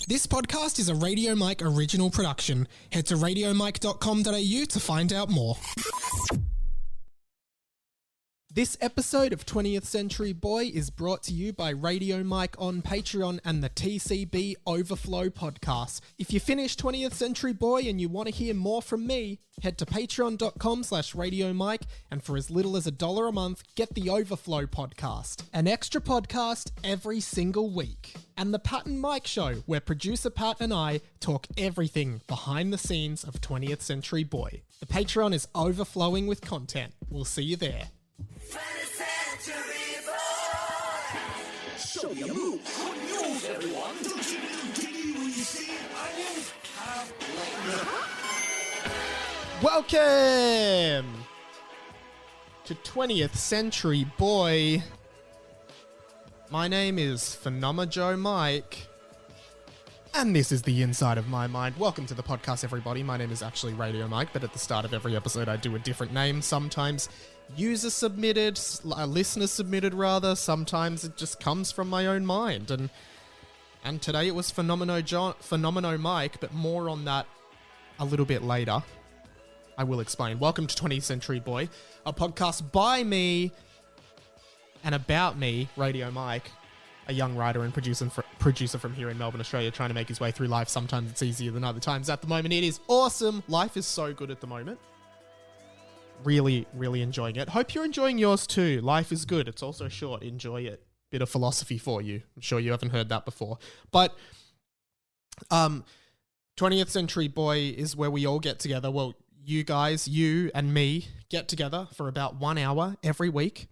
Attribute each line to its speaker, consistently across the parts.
Speaker 1: This podcast is a Radio Mike original production. Head to radiomike.com.au to find out more. This episode of 20th Century Boy is brought to you by Radio Mike on Patreon and the TCB Overflow podcast. If you finish 20th Century Boy and you want to hear more from me, head to patreon.com/Radio Mike, and for as little as $1 a month, get the Overflow podcast, an extra podcast every single week. And the Pat and Mike Show, where producer Pat and I talk everything behind the scenes of 20th Century Boy. The Patreon is overflowing with content. We'll see you there.
Speaker 2: Show your moves. Good news, everyone. Don't you when you see onions?
Speaker 1: Welcome to 20th Century Boy. My name is Phenomojohn Mike, and this is the inside of my mind. Welcome to the podcast, everybody. My name is actually Radio Mike, but at the start of every episode, I do a different name. Sometimes user submitted, listener submitted rather. Sometimes it just comes from my own mind. And today it was Phenomojohn Mike, but more on that a little bit later. I will explain. Welcome to 20th Century Boy, a podcast by me and about me, Radio Mike, a young writer and producer from here in Melbourne, Australia, trying to make his way through life. Sometimes it's easier than other times. At the moment, it is awesome. Life is so good at the moment. Really, really enjoying it. Hope you're enjoying yours too. Life is good. It's also short. Enjoy it. Bit of philosophy for you. I'm sure you haven't heard that before. But 20th Century Boy is where we all get together. Well, you guys, you and me, get together for about 1 hour every week.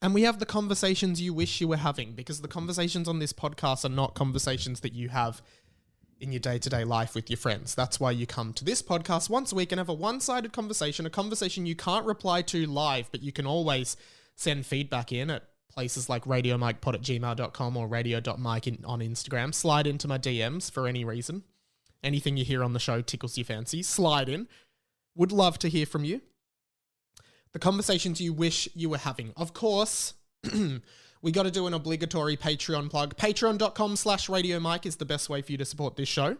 Speaker 1: And we have the conversations you wish you were having, because the conversations on this podcast are not conversations that you have in your day-to-day life with your friends. That's why you come to this podcast once a week and have a one-sided conversation, a conversation you can't reply to live, but you can always send feedback in at places like radiomikepod@gmail.com or radio.mike on Instagram. Slide into my DMs for any reason. Anything you hear on the show tickles your fancy, slide in. Would love to hear from you. The conversations you wish you were having. Of course, we got to do an obligatory Patreon plug. Patreon.com/Radio Mike is the best way for you to support this show.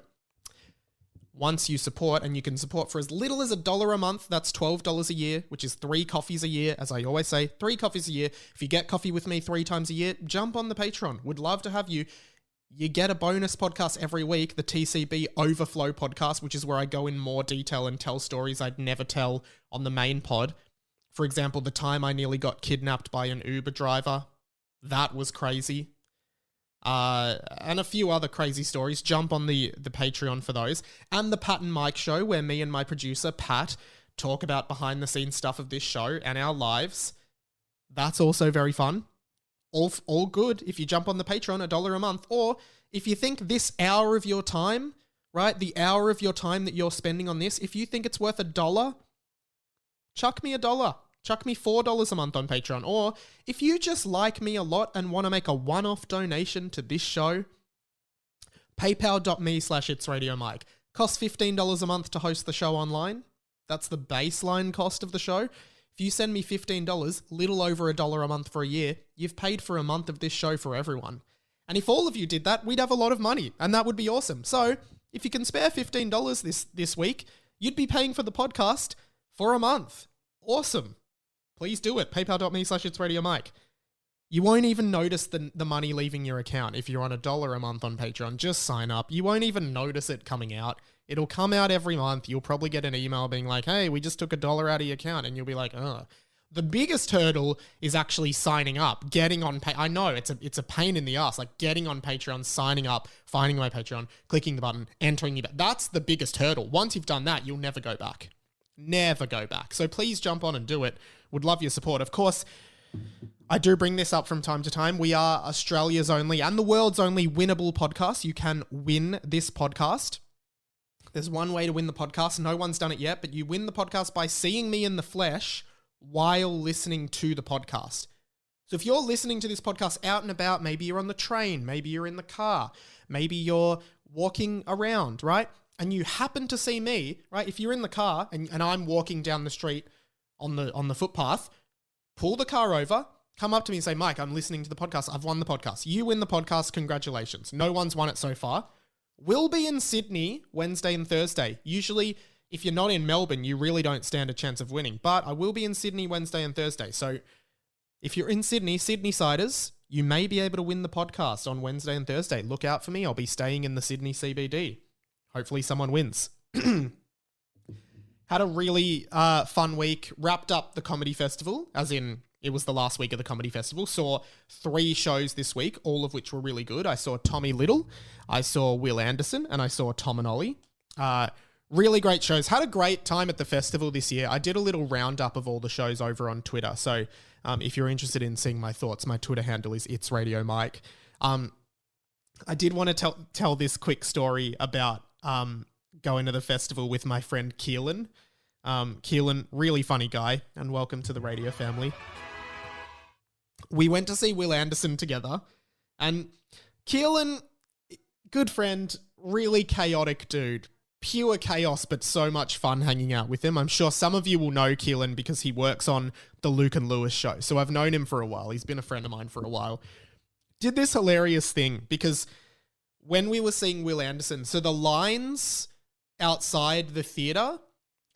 Speaker 1: Once you support, and you can support for as little as $1 a month, that's $12 a year, which is 3 coffees a year. As I always say, 3 coffees a year. If you get coffee with me 3 times a year, jump on the Patreon. Would love to have you. You get a bonus podcast every week, the TCB Overflow podcast, which is where I go in more detail and tell stories I'd never tell on the main pod. For example, the time I nearly got kidnapped by an Uber driver. That was crazy. And a few other crazy stories. Jump on the Patreon for those. And the Pat and Mike Show, where me and my producer, Pat, talk about behind-the-scenes stuff of this show and our lives. That's also very fun. All good if you jump on the Patreon, $1 a month. Or if you think this hour of your time, right, the hour of your time that you're spending on this, if you think it's worth $1, chuck me $1. Chuck me $4 a month on Patreon. Or if you just like me a lot and want to make a one-off donation to this show, paypal.me/itsradiomike. Costs $15 a month to host the show online. That's the baseline cost of the show. If you send me $15, little over $1 a month for a year, you've paid for a month of this show for everyone. And if all of you did that, we'd have a lot of money, and that would be awesome. So if you can spare $15 this week, you'd be paying for the podcast for a month. Awesome. Please do it. PayPal.me/itsradiomike. You won't even notice the money leaving your account if you're on $1 a month on Patreon. Just sign up. You won't even notice it coming out. It'll come out every month. You'll probably get an email being like, hey, we just took $1 out of your account. And you'll be like, oh. The biggest hurdle is actually signing up, getting on I know it's a pain in the ass, like getting on Patreon, signing up, finding my Patreon, clicking the button, entering your That's the biggest hurdle. Once you've done that, you'll never go back. Never go back. So please jump on and do it. Would love your support. Of course, I do bring this up from time to time. We are Australia's only and the world's only winnable podcast. You can win this podcast. There's one way to win the podcast. No one's done it yet, but you win the podcast by seeing me in the flesh while listening to the podcast. So if you're listening to this podcast out and about, maybe you're on the train, maybe you're in the car, maybe you're walking around, right? And you happen to see me, right? If you're in the car and I'm walking down the street on the footpath, pull the car over, come up to me and say, Mike, I'm listening to the podcast. I've won the podcast. You win the podcast. Congratulations. No one's won it so far. We'll be in Sydney Wednesday and Thursday. Usually, if you're not in Melbourne, you really don't stand a chance of winning. But I will be in Sydney Wednesday and Thursday. So if you're in Sydney, Sydney-siders, you may be able to win the podcast on Wednesday and Thursday. Look out for me. I'll be staying in the Sydney CBD. Hopefully someone wins. Had a really fun week. Wrapped up the comedy festival, as in it was the last week of the comedy festival. Saw 3 shows this week, all of which were really good. I saw Tommy Little, I saw Will Anderson, and I saw Tom and Ollie. Really great shows. Had a great time at the festival this year. I did a little roundup of all the shows over on Twitter. So if you're interested in seeing my thoughts, my Twitter handle is It's Radio Mike. I did want to tell this quick story about going to the festival with my friend Keelan. Keelan, really funny guy, and welcome to the radio family. We went to see Will Anderson together, and Keelan, good friend, really chaotic dude. Pure chaos, but so much fun hanging out with him. I'm sure some of you will know Keelan because he works on the Luke and Lewis show. So I've known him for a while. He's been a friend of mine for a while. Did this hilarious thing because when we were seeing Will Anderson, so the lines outside the theater,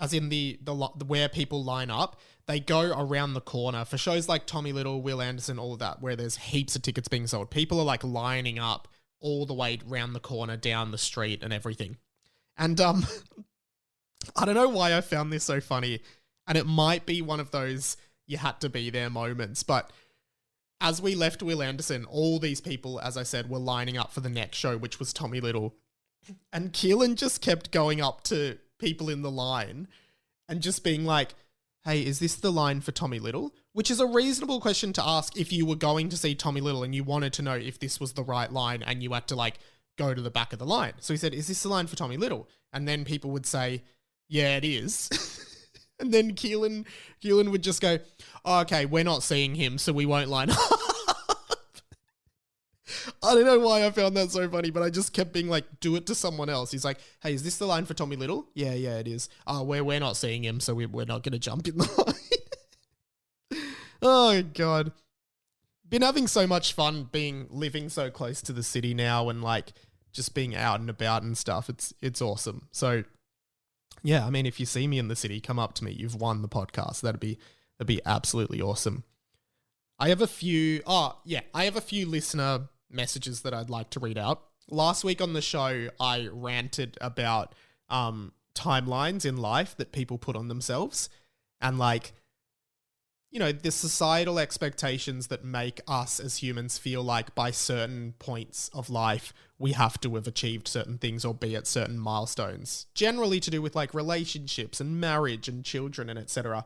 Speaker 1: as in the where people line up, they go around the corner for shows like Tommy Little, Will Anderson, all of that, where there's heaps of tickets being sold. People are like lining up all the way around the corner, down the street and everything. And I don't know why I found this so funny, and it might be one of those you had to be there moments, but as we left Will Anderson, all these people, as I said, were lining up for the next show, which was Tommy Little. And Keelan just kept going up to people in the line and just being like, hey, is this the line for Tommy Little? Which is a reasonable question to ask if you were going to see Tommy Little and you wanted to know if this was the right line and you had to like go to the back of the line. So he said, is this the line for Tommy Little? And then people would say, yeah, it is. And then Keelan would just go, oh, okay, we're not seeing him, so we won't line up. I don't know why I found that so funny, but I just kept being like, do it to someone else. He's like, hey, is this the line for Tommy Little? Yeah, it is. Oh, we're not seeing him, so we're not going to jump in the line. Oh, God. Been having so much fun living so close to the city now and like just being out and about and stuff. It's awesome. So yeah, I mean, if you see me in the city, come up to me. You've won the podcast. That'd be absolutely awesome. I have a few listener messages that I'd like to read out. Last week on the show, I ranted about timelines in life that people put on themselves and like, you know, the societal expectations that make us as humans feel like by certain points of life, we have to have achieved certain things or be at certain milestones, generally to do with like relationships and marriage and children and etc.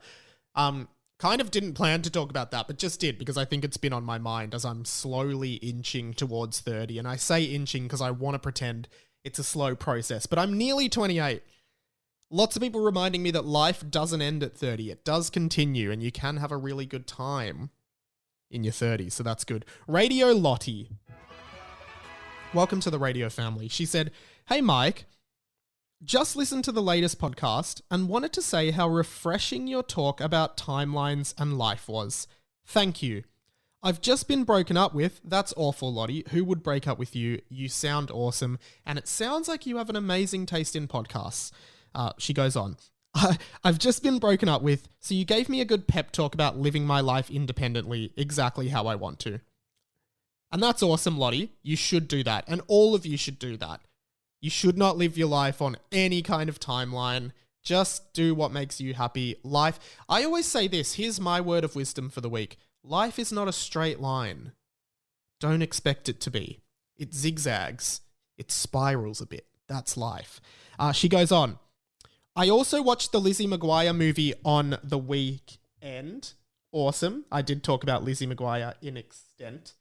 Speaker 1: Kind of didn't plan to talk about that, but just did because I think it's been on my mind as I'm slowly inching towards 30. And I say inching because I want to pretend it's a slow process, but I'm nearly 28. Lots of people reminding me that life doesn't end at 30. It does continue and you can have a really good time in your 30s. So that's good. Radio Lottie. Welcome to the radio family. She said, hey, Mike, just listened to the latest podcast and wanted to say how refreshing your talk about timelines and life was. Thank you. I've just been broken up with. That's awful, Lottie. Who would break up with you? You sound awesome. And it sounds like you have an amazing taste in podcasts. She goes on, I've just been broken up with, so you gave me a good pep talk about living my life independently, exactly how I want to. And that's awesome, Lottie. You should do that. And all of you should do that. You should not live your life on any kind of timeline. Just do what makes you happy. Life, I always say this, here's my word of wisdom for the week. Life is not a straight line. Don't expect it to be. It zigzags. It spirals a bit. That's life. She goes on. I also watched the Lizzie McGuire movie on the weekend. Awesome. I did talk about Lizzie McGuire in extent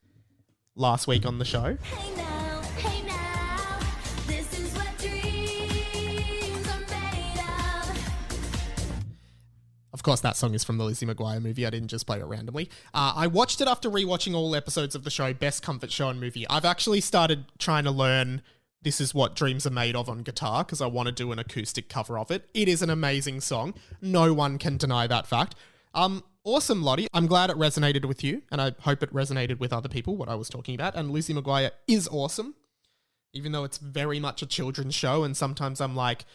Speaker 1: last week on the show.
Speaker 3: Hey now, this is what dreams are made of.
Speaker 1: Of course, that song is from the Lizzie McGuire movie. I didn't just play it randomly. I watched it after rewatching all episodes of the show, Best Comfort Show and Movie. I've actually started trying to learn This Is What Dreams Are Made Of on guitar because I want to do an acoustic cover of it. It is an amazing song. No one can deny that fact. awesome, Lottie. I'm glad it resonated with you, and I hope it resonated with other people, what I was talking about. And Lizzie McGuire is awesome, even though it's very much a children's show, and sometimes I'm like,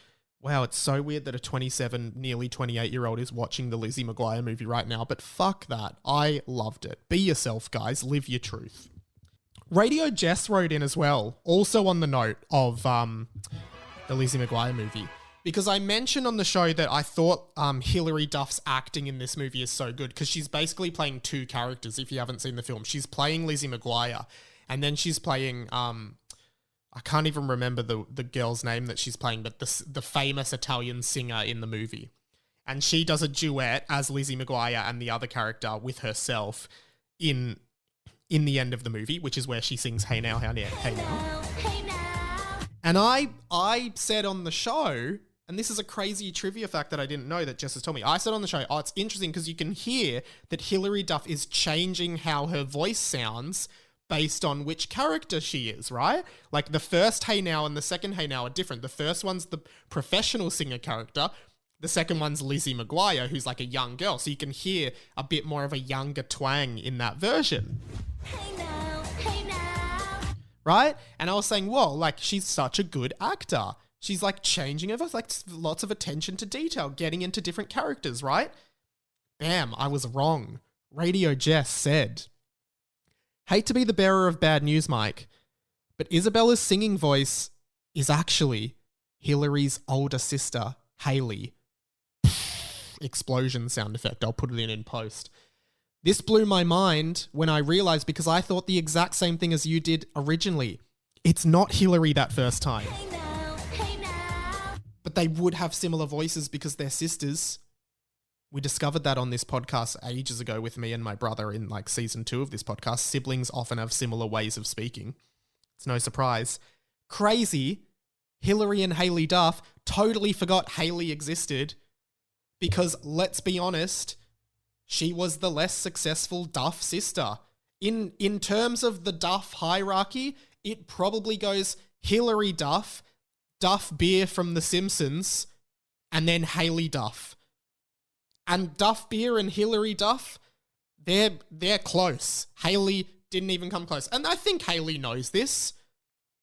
Speaker 1: wow, it's so weird that a 27, nearly 28-year-old is watching the Lizzie McGuire movie right now, but fuck that. I loved it. Be yourself, guys. Live your truth. Radio Jess wrote in as well, also on the note of the Lizzie McGuire movie, because I mentioned on the show that I thought Hilary Duff's acting in this movie is so good, because she's basically playing two characters, if you haven't seen the film. She's playing Lizzie McGuire, and then she's playing... I can't even remember the girl's name that she's playing, but the famous Italian singer in the movie. And she does a duet as Lizzie McGuire and the other character with herself in the end of the movie, which is where she sings Hey Now, Hey Now, Hey Now.
Speaker 3: Hey now.
Speaker 1: And I said on the show, and this is a crazy trivia fact that I didn't know that Jess has told me. I said on the show, it's interesting because you can hear that Hilary Duff is changing how her voice sounds based on which character she is, right? Like the first Hey Now and the second Hey Now are different. The first one's the professional singer character. The second one's Lizzie McGuire, who's like a young girl. So you can hear a bit more of a younger twang in that version.
Speaker 3: Hey now. Hey now.
Speaker 1: Right? And I was saying, whoa, like she's such a good actor. She's like changing her voice, like lots of attention to detail, getting into different characters, right? Bam, I was wrong. Radio Jess said... Hate to be the bearer of bad news, Mike, but Isabella's singing voice is actually Hilary's older sister, Haley. Explosion sound effect. I'll put it in post. This blew my mind when I realized, because I thought the exact same thing as you did originally. It's not Hilary that first time.
Speaker 3: Hey now. Hey now.
Speaker 1: But they would have similar voices because they're sisters. We discovered that on this podcast ages ago with me and my brother in like season 2 of this podcast. Siblings often have similar ways of speaking. It's no surprise. Crazy. Hilary and Haley Duff totally forgot Haley existed because, let's be honest, she was the less successful Duff sister. In terms of the Duff hierarchy, it probably goes Hilary Duff, Duff Beer from The Simpsons, and then Haley Duff. And Duff Beer and Hilary Duff, they're close. Haley didn't even come close. And I think Haley knows this.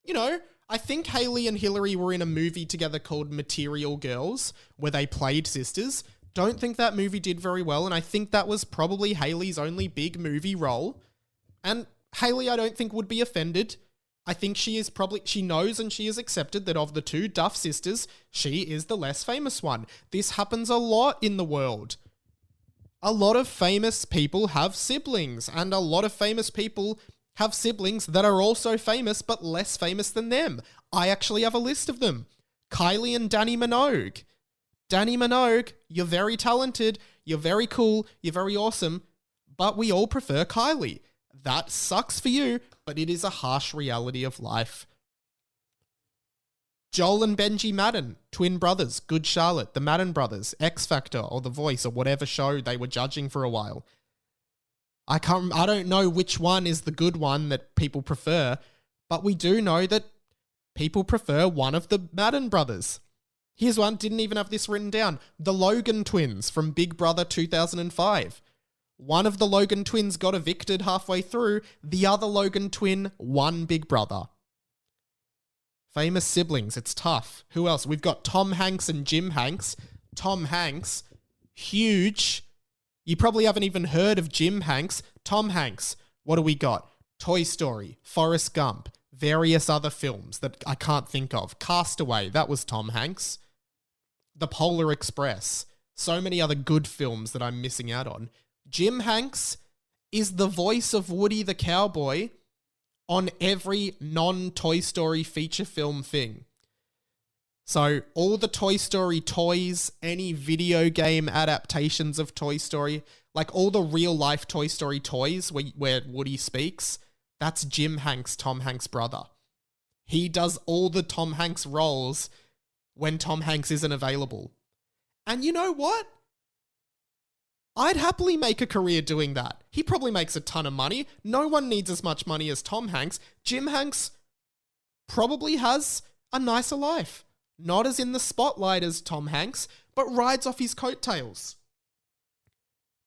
Speaker 1: You know, I think Haley and Hilary were in a movie together called Material Girls, where they played sisters. Don't think that movie did very well, and I think that was probably Haley's only big movie role. And Haley, I don't think, would be offended. I think she knows and she has accepted that of the two Duff sisters, she is the less famous one. This happens a lot in the world. A lot of famous people have siblings, and a lot of famous people have siblings that are also famous but less famous than them. I actually have a list of them. Kylie and Danny Minogue. Danny Minogue, you're very talented, you're very cool, you're very awesome, but we all prefer Kylie. That sucks for you, but it is a harsh reality of life. Joel and Benji Madden, twin brothers, Good Charlotte, the Madden brothers, X Factor, or The Voice, or whatever show they were judging for a while. I don't know which one is the good one that people prefer, but we do know that people prefer one of the Madden brothers. Here's one, didn't even have this written down. The Logan twins from Big Brother 2005. One of the Logan twins got evicted halfway through. The other Logan twin won Big Brother. Famous siblings, it's tough. Who else? We've got Tom Hanks and Jim Hanks. Tom Hanks, huge. You probably haven't even heard of Jim Hanks. Tom Hanks, what do we got? Toy Story, Forrest Gump, various other films that I can't think of. Castaway, that was Tom Hanks. The Polar Express. So many other good films that I'm missing out on. Jim Hanks is the voice of Woody the Cowboy on every non-Toy Story feature film thing. So all the Toy Story toys, any video game adaptations of Toy Story, like all the real life Toy Story toys where Woody speaks, that's Jim Hanks, Tom Hanks' brother. He does all the Tom Hanks roles when Tom Hanks isn't available. And you know what? I'd happily make a career doing that. He probably makes a ton of money. No one needs as much money as Tom Hanks. Jim Hanks probably has a nicer life. Not as in the spotlight as Tom Hanks, but rides off his coattails.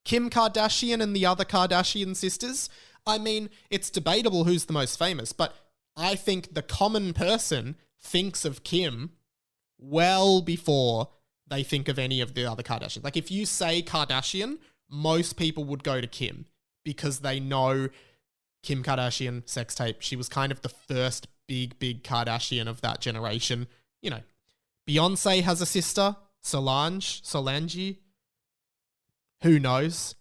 Speaker 1: Kim Kardashian and the other Kardashian sisters, I mean, it's debatable who's the most famous, but I think the common person thinks of Kim well before they think of any of the other Kardashians. Like, if you say Kardashian, most people would go to Kim because they know Kim Kardashian, sex tape. She was kind of the first big Kardashian of that generation. You know, Beyonce has a sister, Solange. Who knows?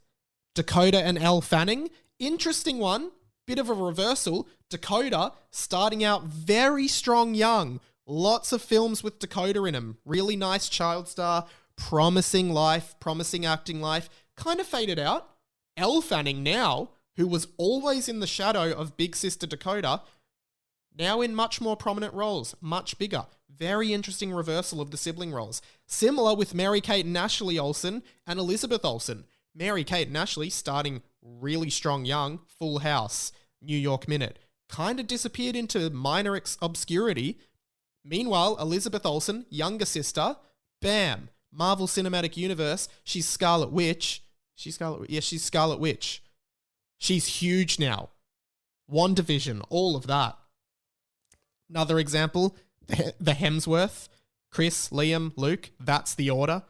Speaker 1: Dakota and Elle Fanning. Interesting one. Bit of a reversal. Dakota starting out very strong young. Lots of films with Dakota in them. Really nice child star. Promising life. Promising acting life. Kind of faded out. Elle Fanning now, who was always in the shadow of big sister Dakota, now in much more prominent roles. Much bigger. Very interesting reversal of the sibling roles. Similar with Mary-Kate and Ashley Olsen and Elizabeth Olsen. Mary-Kate and Ashley starting really strong young, Full House, New York Minute. Kind of disappeared into minor obscurity. Meanwhile, Elizabeth Olsen, younger sister, bam, Marvel Cinematic Universe, she's Scarlet Witch. She's Scarlet Witch. She's huge now. WandaVision, all of that. Another example, the Hemsworth, Chris, Liam, Luke, that's the order.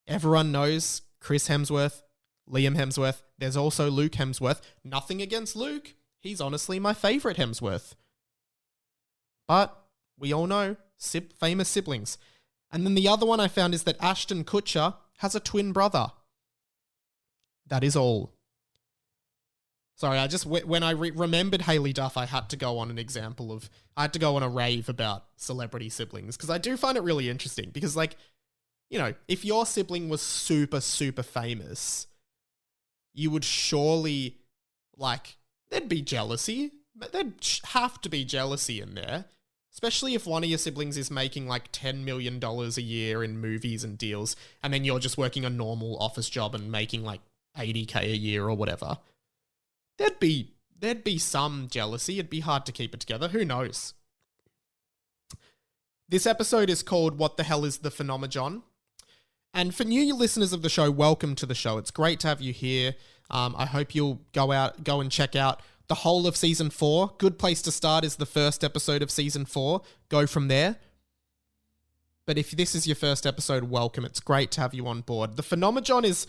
Speaker 1: Everyone knows Chris Hemsworth, Liam Hemsworth. There's also Luke Hemsworth. Nothing against Luke. He's honestly my favorite Hemsworth. But we all know famous siblings. And then the other one I found is that Ashton Kutcher has a twin brother. That is all. Sorry, I just, when I remembered Hailey Duff, I had to go on I had to go on a rave about celebrity siblings, because I do find it really interesting, because, like, you know, if your sibling was super famous, you would surely, like, there'd be jealousy. There'd have to be jealousy in there, especially if one of your siblings is making like $10 million a year in movies and deals, and then you're just working a normal office job and making like $80K a year or whatever. There'd be some jealousy. It'd be hard to keep it together. Who knows? This episode is called What the Hell is the Phenomojohn? And for new listeners of the show, welcome to the show. It's great to have you here. I hope you'll go and check out the whole of season 4. Good place to start is the first episode of season 4. Go from there. But if this is your first episode, welcome. It's great to have you on board. The Phenomojohn is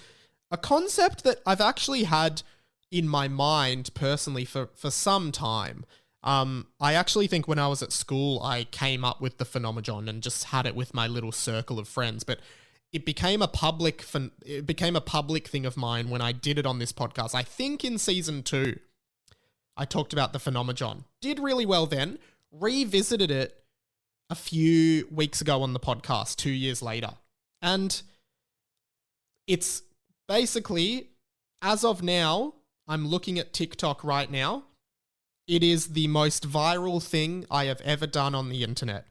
Speaker 1: a concept that I've actually had in my mind personally for some time. I actually think when I was at school, I came up with the Phenomojohn and just had it with my little circle of friends. But it became a public thing of mine when I did it on this podcast. I think in season 2, I talked about the Phenomojohn. Did really well then. Revisited it a few weeks ago on the podcast, 2 years later. And it's basically, as of now, I'm looking at TikTok right now. It is the most viral thing I have ever done on the internet,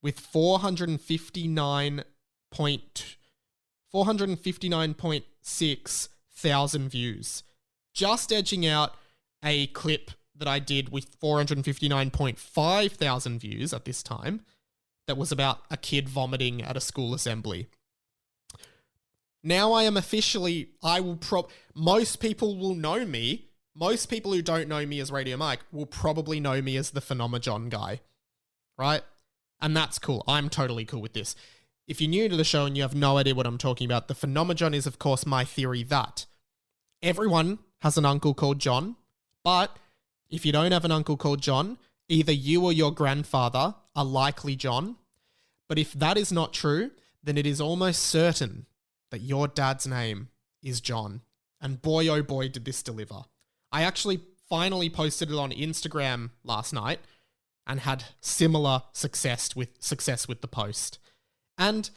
Speaker 1: with 459.6 thousand views, just edging out a clip that I did with 459.5 thousand views at this time that was about a kid vomiting at a school assembly. Now I am officially, most people will know me. Most people who don't know me as Radio Mike will probably know me as the Phenomojohn guy, right? And that's cool. I'm totally cool with this. If you're new to the show and you have no idea what I'm talking about, the Phenomojohn is, of course, my theory that everyone has an uncle called John, but if you don't have an uncle called John, either you or your grandfather are likely John. But if that is not true, then it is almost certain that your dad's name is John. And boy, oh boy, did this deliver. I actually finally posted it on Instagram last night and had similar success with the post. And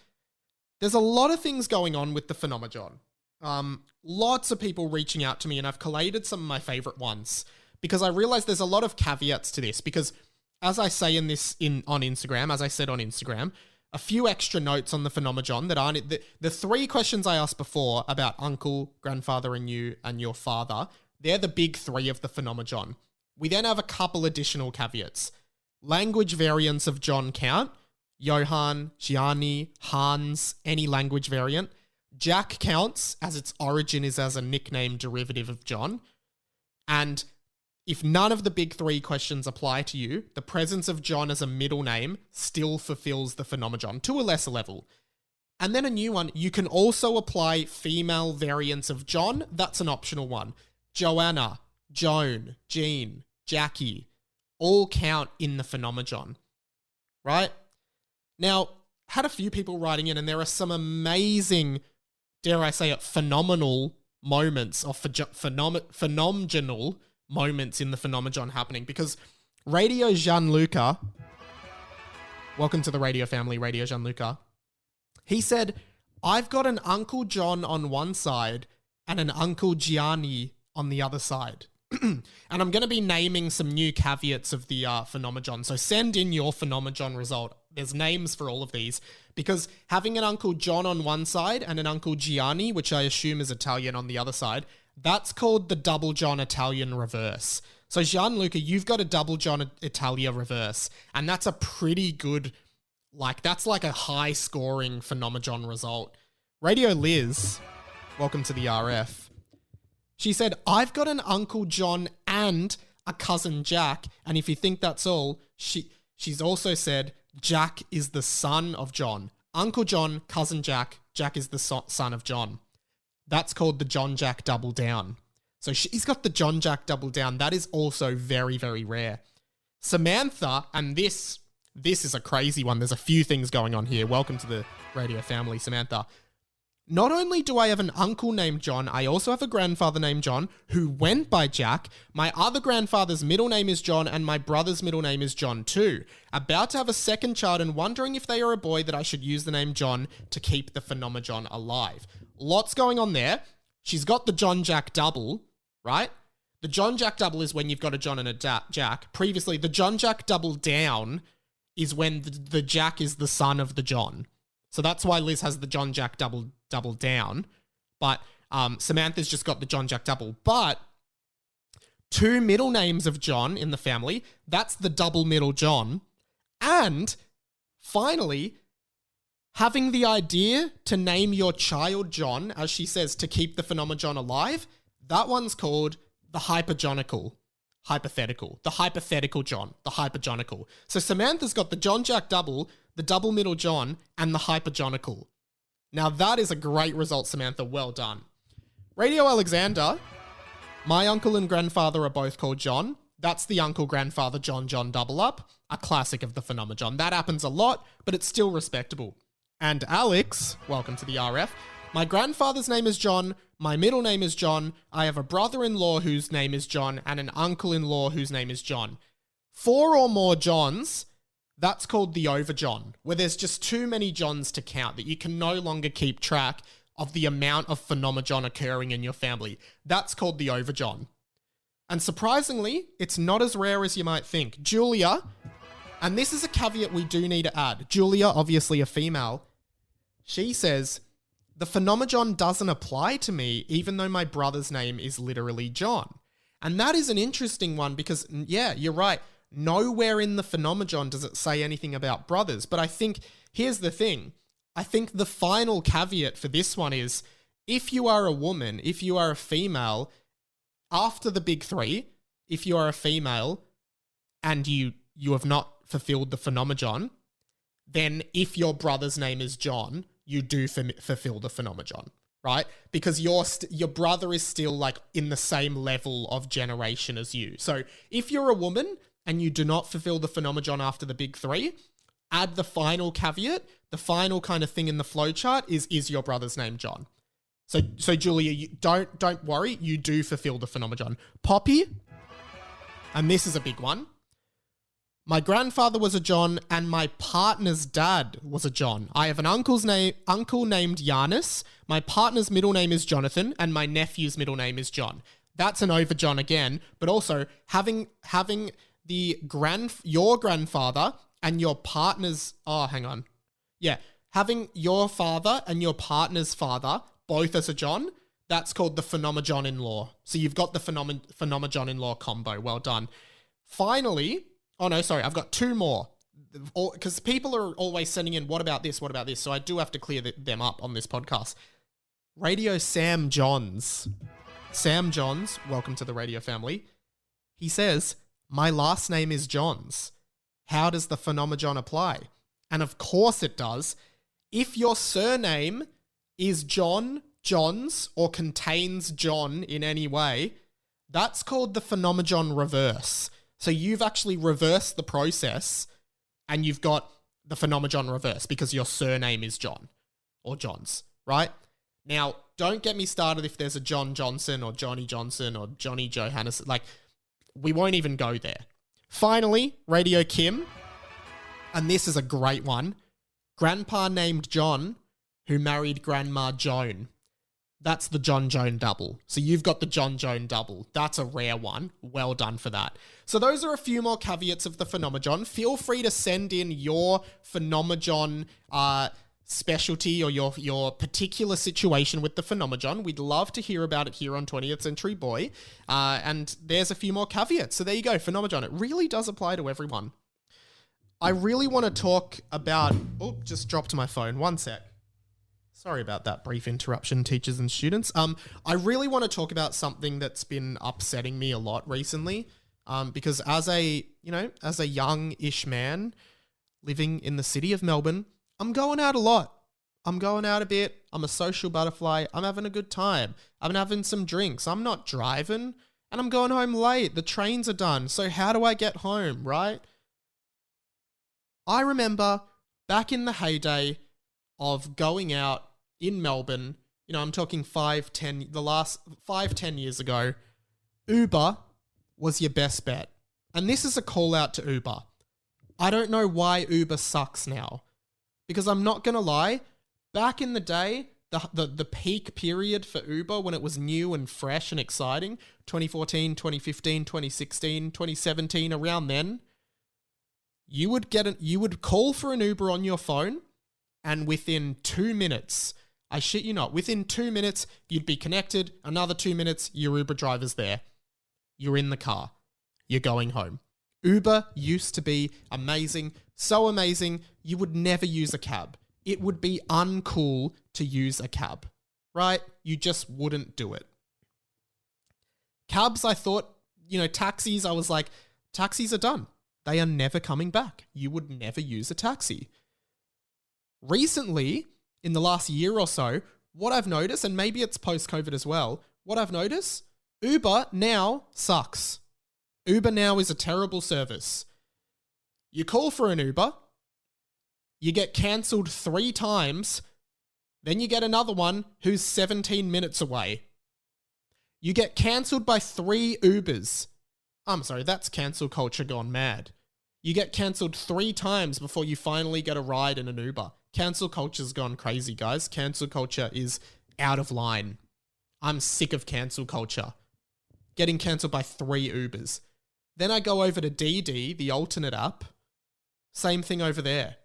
Speaker 1: there's a lot of things going on with the Phenomojohn. Lots of people reaching out to me, and I've collated some of my favorite ones because I realize there's a lot of caveats to this, because as I say on Instagram, a few extra notes on the Phenomojohn that aren't the 3 questions I asked before about uncle, grandfather, and you and your father. They're the big 3 of the Phenomojohn. We then have a couple additional caveats. Language variants of John count. Johann, Gianni, Hans, any language variant. Jack counts as its origin is as a nickname derivative of John. And if none of the big three questions apply to you, the presence of John as a middle name still fulfills the Phenomojohn to a lesser level. And then a new one, you can also apply female variants of John. That's an optional one. Joanna, Joan, Jean, Jackie, all count in the Phenomojohn, right? Now, had a few people writing in, and there are some amazing, dare I say it, phenomenal moments or phenomenal moments in the Phenomojohn happening, because Radio Gianluca, welcome to the radio family, Radio Gianluca, he said, I've got an Uncle John on one side and an Uncle Gianni on the other side. And I'm going to be naming some new caveats of the Phenomojohn. So send in your Phenomojohn result. There's names for all of these, because having an Uncle John on one side and an Uncle Gianni, which I assume is Italian, on the other side, that's called the double John Italian reverse. So Gianluca, you've got a double John Italia reverse, and that's a pretty good, that's like a high scoring Phenomojohn result. Radio Liz, welcome to the RF. She said, I've got an Uncle John and a cousin Jack, and if you think that's all, she's also said Jack is the son of John. Uncle John, cousin Jack, Jack is the son of John. That's called the John Jack double down. So she's got the John Jack double down. That is also very, very rare. Samantha, and this is a crazy one. There's a few things going on here. Welcome to the radio family, Samantha. Not only do I have an uncle named John, I also have a grandfather named John who went by Jack. My other grandfather's middle name is John, and my brother's middle name is John too. About to have a second child and wondering if they are a boy that I should use the name John to keep the Phenomojohn alive. Lots going on there. She's got the John Jack double, right? The John Jack double is when you've got a John and a Jack. Previously, the John Jack double down is when the Jack is the son of the John. So that's why Liz has the John Jack double down. But Samantha's just got the John Jack double. But two middle names of John in the family, that's the double middle John. And finally, having the idea to name your child John, as she says, to keep the Phenomojohn alive, that one's called the hyperjonical. The hypothetical John, the hyperjonical. So Samantha's got the John Jack double, the double middle John, and the hyperjonical. Now that is a great result, Samantha. Well done. Radio Alexander, my uncle and grandfather are both called John. That's the uncle grandfather John double up, a classic of the Phenomojohn. That happens a lot, but it's still respectable. And Alex, welcome to the RF. My grandfather's name is John. My middle name is John. I have a brother-in-law whose name is John and an uncle-in-law whose name is John. 4 or more Johns, that's called the overjohn, where there's just too many Johns to count, that you can no longer keep track of the amount of Phenomojohn occurring in your family. That's called the overjohn. And surprisingly, it's not as rare as you might think. Julia, and this is a caveat we do need to add. Julia, obviously a female, she says, the Phenomojohn doesn't apply to me, even though my brother's name is literally John. And that is an interesting one because, yeah, you're right. Nowhere in the Phenomojohn does it say anything about brothers. But I think, here's the thing. I think the final caveat for this one is, if you are a woman, if you are a female, after the big three, if you are a female and you have not fulfilled the Phenomojohn, then if your brother's name is John, you do fulfill the Phenomojohn, right? Because your brother is still like in the same level of generation as you. So if you're a woman and you do not fulfill the Phenomojohn after the big three, add the final caveat, the final kind of thing in the flowchart is your brother's name John? So Julia, you don't worry, you do fulfill the Phenomojohn. Poppy, and this is a big one. My grandfather was a John and my partner's dad was a John. I have an uncle named Giannis. My partner's middle name is Jonathan and my nephew's middle name is John. That's an over John again, but also having your grandfather and your partner's having your father and your partner's father both as a John, that's called the Phenomojohn-in-law. So you've got the Phenomojohn-in-law combo. Well done. Finally, I've got 2 more. Because people are always sending in, what about this? So I do have to clear them up on this podcast. Radio Sam Johns. Sam Johns, welcome to the radio family. He says, my last name is Johns. How does the Phenomojohn apply? And of course it does. If your surname is John, Johns, or contains John in any way, that's called the Phenomojohn reverse. So you've actually reversed the process and you've got the Phenomojohn reverse because your surname is John or Johns, right? Now, don't get me started if there's a John Johnson or Johnny Johnson or Johnny Johannes. Like, we won't even go there. Finally, Radio Kim, and this is a great one. Grandpa named John, who married Grandma Joan. That's the John Joan double. So you've got the John Joan double. That's a rare one. Well done for that. So those are a few more caveats of the Phenomojohn. Feel free to send in your Phenomojohn specialty or your particular situation with the Phenomojohn. We'd love to hear about it here on 20th Century Boy. And there's a few more caveats. So there you go, Phenomojohn. It really does apply to everyone. I really want to talk about... Oh, just dropped my phone. One sec. Sorry about that brief interruption, teachers and students. I really want to talk about something that's been upsetting me a lot recently. Because as a young-ish man living in the city of Melbourne, I'm going out a lot. I'm going out a bit. I'm a social butterfly. I'm having a good time. I'm having some drinks. I'm not driving and I'm going home late. The trains are done. So how do I get home, right? I remember back in the heyday of going out in Melbourne, I'm talking 5-10 years ago, Uber was your best bet. And this is a call out to Uber. I don't know why Uber sucks now. Because I'm not going to lie, back in the day, the peak period for Uber when it was new and fresh and exciting, 2014, 2015, 2016, 2017, around then, you would call for an Uber on your phone and within 2 minutes, I shit you not, within 2 minutes, you'd be connected, another 2 minutes, your Uber driver's there. You're in the car. You're going home. Uber used to be amazing, so amazing, you would never use a cab. It would be uncool to use a cab, right? You just wouldn't do it. Cabs, I thought, taxis, I was like, taxis are done. They are never coming back. You would never use a taxi. Recently, in the last year or so, what I've noticed, and maybe it's post-COVID as well, what I've noticed, Uber now sucks. Uber now is a terrible service. You call for an Uber, you get cancelled 3 times, then you get another one who's 17 minutes away. You get cancelled by 3 Ubers. I'm sorry, that's cancel culture gone mad. You get cancelled 3 times before you finally get a ride in an Uber. Cancel culture's gone crazy, guys. Cancel culture is out of line. I'm sick of cancel culture. Getting cancelled by 3 Ubers. Then I go over to DD, the alternate app. Same thing over there.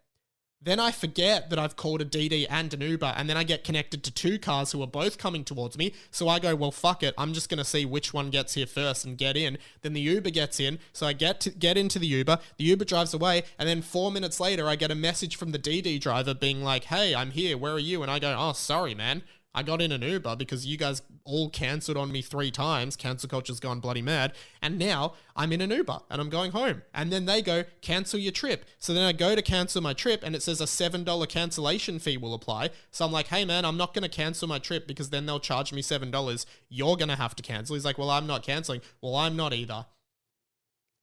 Speaker 1: Then I forget that I've called a DD and an Uber, and then I get connected to 2 cars who are both coming towards me. So I go, well, fuck it. I'm just going to see which one gets here first and get in. Then the Uber gets in. So I get into the Uber. The Uber drives away. And then 4 minutes later, I get a message from the DD driver being like, hey, I'm here. Where are you? And I go, oh, sorry, man. I got in an Uber because you guys all cancelled on me 3 times. Cancel culture's gone bloody mad. And now I'm in an Uber and I'm going home. And then they go, cancel your trip. So then I go to cancel my trip and it says a $7 cancellation fee will apply. So I'm like, hey man, I'm not going to cancel my trip because then they'll charge me $7. You're going to have to cancel. He's like, well, I'm not cancelling. Well, I'm not either.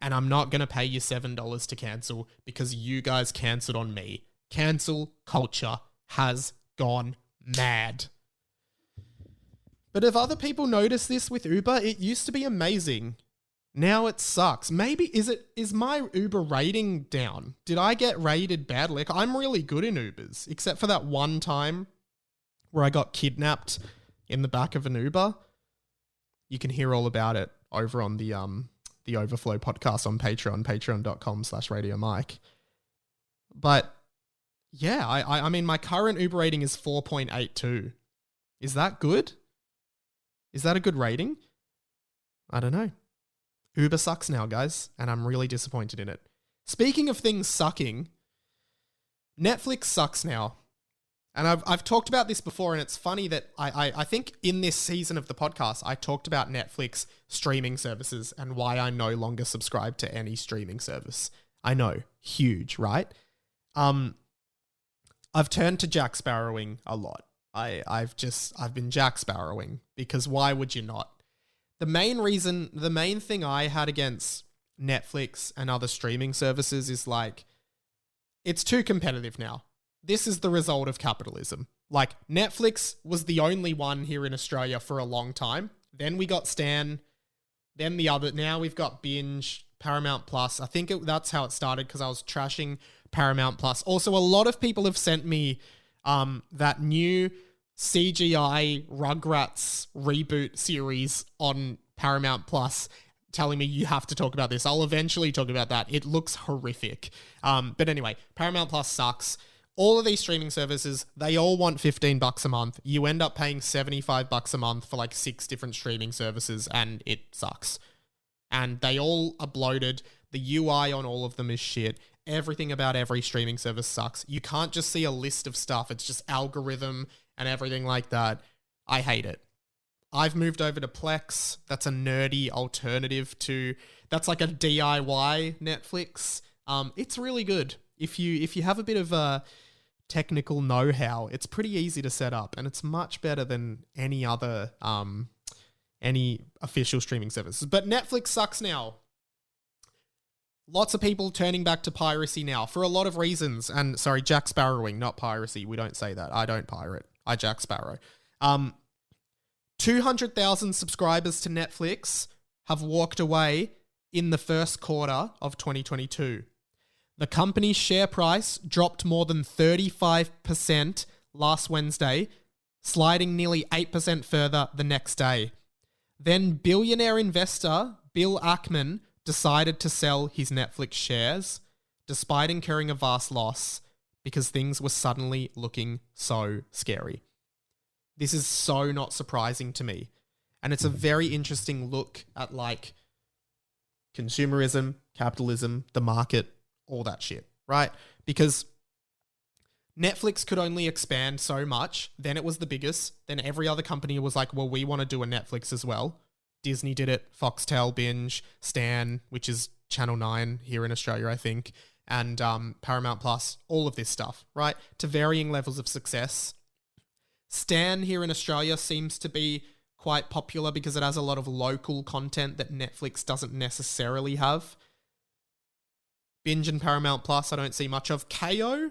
Speaker 1: And I'm not going to pay you $7 to cancel because you guys cancelled on me. Cancel culture has gone mad. But if other people notice this with Uber, it used to be amazing. Now it sucks. Maybe, is my Uber rating down? Did I get rated badly? Like, I'm really good in Ubers, except for that one time where I got kidnapped in the back of an Uber. You can hear all about it over on the Overflow podcast on Patreon, patreon.com/Radio Mike. But yeah, I mean, my current Uber rating is 4.82. Is that good? Is that a good rating? I don't know. Uber sucks now, guys, and I'm really disappointed in it. Speaking of things sucking, Netflix sucks now. And I've talked about this before, and it's funny that I think in this season of the podcast, I talked about Netflix streaming services and why I no longer subscribe to any streaming service. I know, huge, right? I've turned to Jack Sparrowing a lot. I've been Jack Sparrowing because why would you not? The main thing I had against Netflix and other streaming services is like, it's too competitive now. This is the result of capitalism. Like, Netflix was the only one here in Australia for a long time. Then we got Stan. Then now we've got Binge, Paramount Plus. I think that's how it started because I was trashing Paramount Plus. Also, a lot of people have sent me that new CGI Rugrats reboot series on Paramount Plus, telling me you have to talk about this. I'll eventually talk about that. It looks horrific. But anyway, Paramount Plus sucks. All of these streaming services, they all want $15 a month. You end up paying $75 a month for like 6 different streaming services, and it sucks. And they all are bloated. The UI on all of them is shit. Everything about every streaming service sucks. You can't just see a list of stuff. It's just algorithm and everything like that. I hate it. I've moved over to Plex. That's a nerdy alternative to... That's like a DIY Netflix. It's really good. If you have a bit of technical know-how, it's pretty easy to set up, and it's much better than any other any official streaming services. But Netflix sucks now. Lots of people turning back to piracy now for a lot of reasons. And sorry, Jack Sparrowing, not piracy. We don't say that. I don't pirate. I Jack Sparrow. 200,000 subscribers to Netflix have walked away in the first quarter of 2022. The company's share price dropped more than 35% last Wednesday, sliding nearly 8% further the next day. Then billionaire investor Bill Ackman decided to sell his Netflix shares, despite incurring a vast loss, because things were suddenly looking so scary. This is so not surprising to me. And it's a very interesting look at like consumerism, capitalism, the market, all that shit, right? Because Netflix could only expand so much. Then it was the biggest. Then every other company was like, well, we want to do a Netflix as well. Disney did it, Foxtel, Binge, Stan, which is Channel 9 here in Australia, I think, and Paramount Plus, all of this stuff, right? To varying levels of success. Stan here in Australia seems to be quite popular because it has a lot of local content that Netflix doesn't necessarily have. Binge and Paramount Plus, I don't see much of. KO,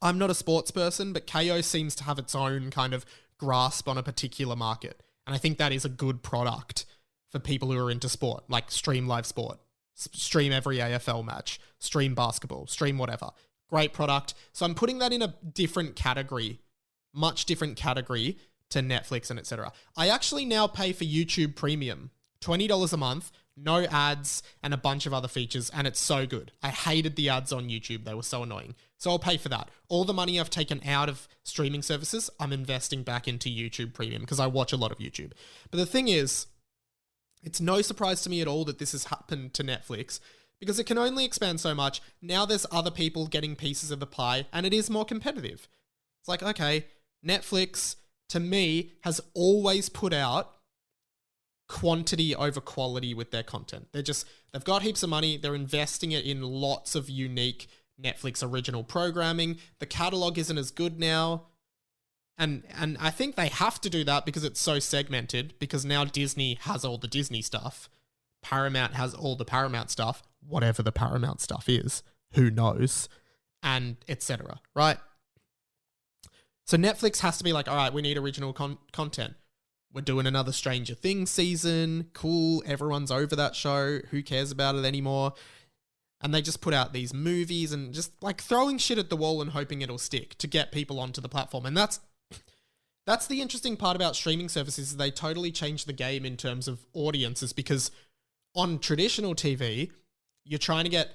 Speaker 1: I'm not a sports person, but KO seems to have its own kind of grasp on a particular market. And I think that is a good product for people who are into sport, like stream live sport, stream every AFL match, stream basketball, stream whatever. Great product. So I'm putting that in a different category, much different category to Netflix and etc. I actually now pay for YouTube Premium, $20 a month, no ads, and a bunch of other features, and it's so good. I hated the ads on YouTube. They were so annoying. So I'll pay for that. All the money I've taken out of streaming services, I'm investing back into YouTube Premium because I watch a lot of YouTube. But the thing is, it's no surprise to me at all that this has happened to Netflix because it can only expand so much. Now there's other people getting pieces of the pie, and it is more competitive. It's like, okay, Netflix, to me, has always put out quantity over quality with their content. They've got heaps of money. They're investing it in lots of unique Netflix original programming. The catalog isn't as good now. And I think they have to do that because it's so segmented, because now Disney has all the Disney stuff. Paramount has all the Paramount stuff, whatever the Paramount stuff is, who knows, and etc. Right? So Netflix has to be like, all right, we need original content. We're doing another Stranger Things season. Cool. Everyone's over that show. Who cares about it anymore? And they just put out these movies and just like throwing shit at the wall and hoping it'll stick to get people onto the platform. And that's the interesting part about streaming services is they totally change the game in terms of audiences, because on traditional TV, you're trying to get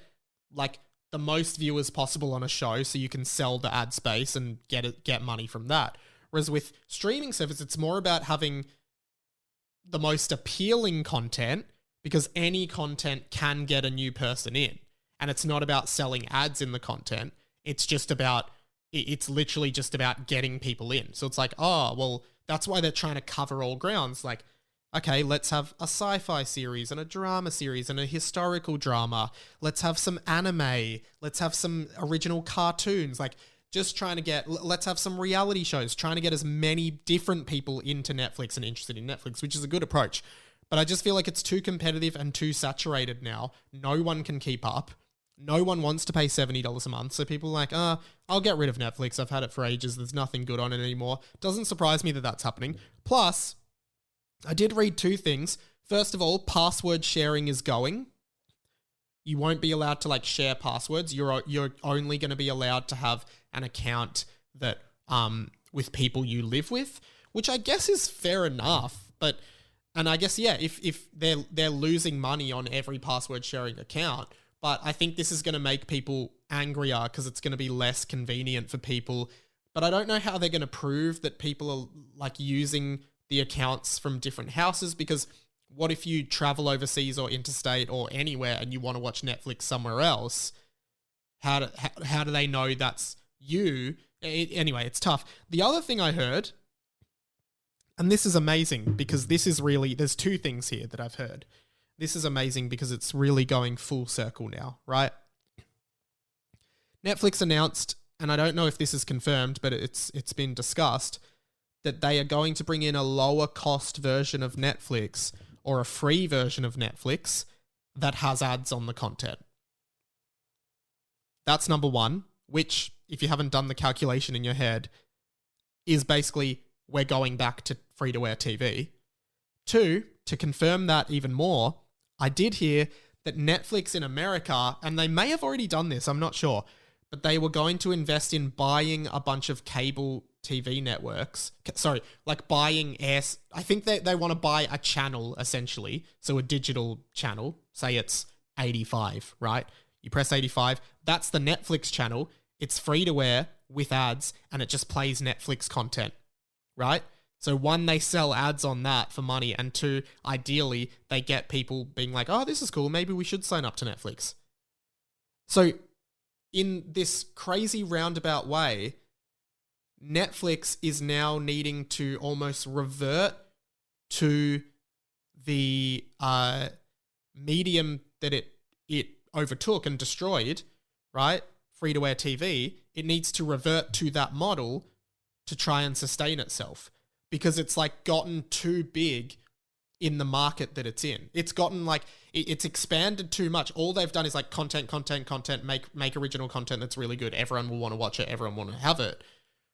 Speaker 1: like the most viewers possible on a show so you can sell the ad space and get money from that. Whereas with streaming service, it's more about having the most appealing content, because any content can get a new person in. And it's not about selling ads in the content. It's just about it's literally just about getting people in. So it's like, oh, well, that's why they're trying to cover all grounds. Like, okay, let's have a sci-fi series and a drama series and a historical drama. Let's have some anime. Let's have some original cartoons. Like, just trying to get, let's have some reality shows, trying to get as many different people into Netflix and interested in Netflix, which is a good approach. But I just feel like it's too competitive and too saturated now. No one can keep up. No one wants to pay $70 a month. So people are like, I'll get rid of Netflix. I've had it for ages. There's nothing good on it anymore. Doesn't surprise me that that's happening. Plus, I did read two things. First of all, password sharing is going. You won't be allowed to like share passwords. You're only going to be allowed to have an account that with people you live with, which I guess is fair enough. And I guess, yeah, if they're losing money on every password sharing account, but I think this is going to make people angrier because it's going to be less convenient for people. But I don't know how they're going to prove that people are like using the accounts from different houses, because what if you travel overseas or interstate or anywhere and you want to watch Netflix somewhere else? How do they know that's you? Anyway, it's tough. The other thing I heard, and this is amazing because this is really, there's two things here that I've heard. This is amazing because it's really going full circle now, right? Netflix announced, and I don't know if this is confirmed, but it's been discussed, that they are going to bring in a lower cost version of Netflix or a free version of Netflix that has ads on the content. That's number one, which, if you haven't done the calculation in your head, is basically we're going back to free-to-air TV. Two, to confirm that even more, I did hear that Netflix in America, and they may have already done this, I'm not sure, but they were going to invest in buying a bunch of cable TV networks. Sorry, like buying I think they want to buy a channel, essentially. So a digital channel, say it's 85, right? You press 85, that's the Netflix channel. It's free to air with ads, and it just plays Netflix content, right? So one, they sell ads on that for money, and two, ideally, they get people being like, oh, this is cool, maybe we should sign up to Netflix. So in this crazy roundabout way, Netflix is now needing to almost revert to the medium that it overtook and destroyed, right? Free-to-air TV. It needs to revert to that model to try and sustain itself, because it's like gotten too big in the market that it's in. It's gotten like, it's expanded too much. All they've done is like content, make original content that's really good. Everyone will want to watch it. Everyone want to have it.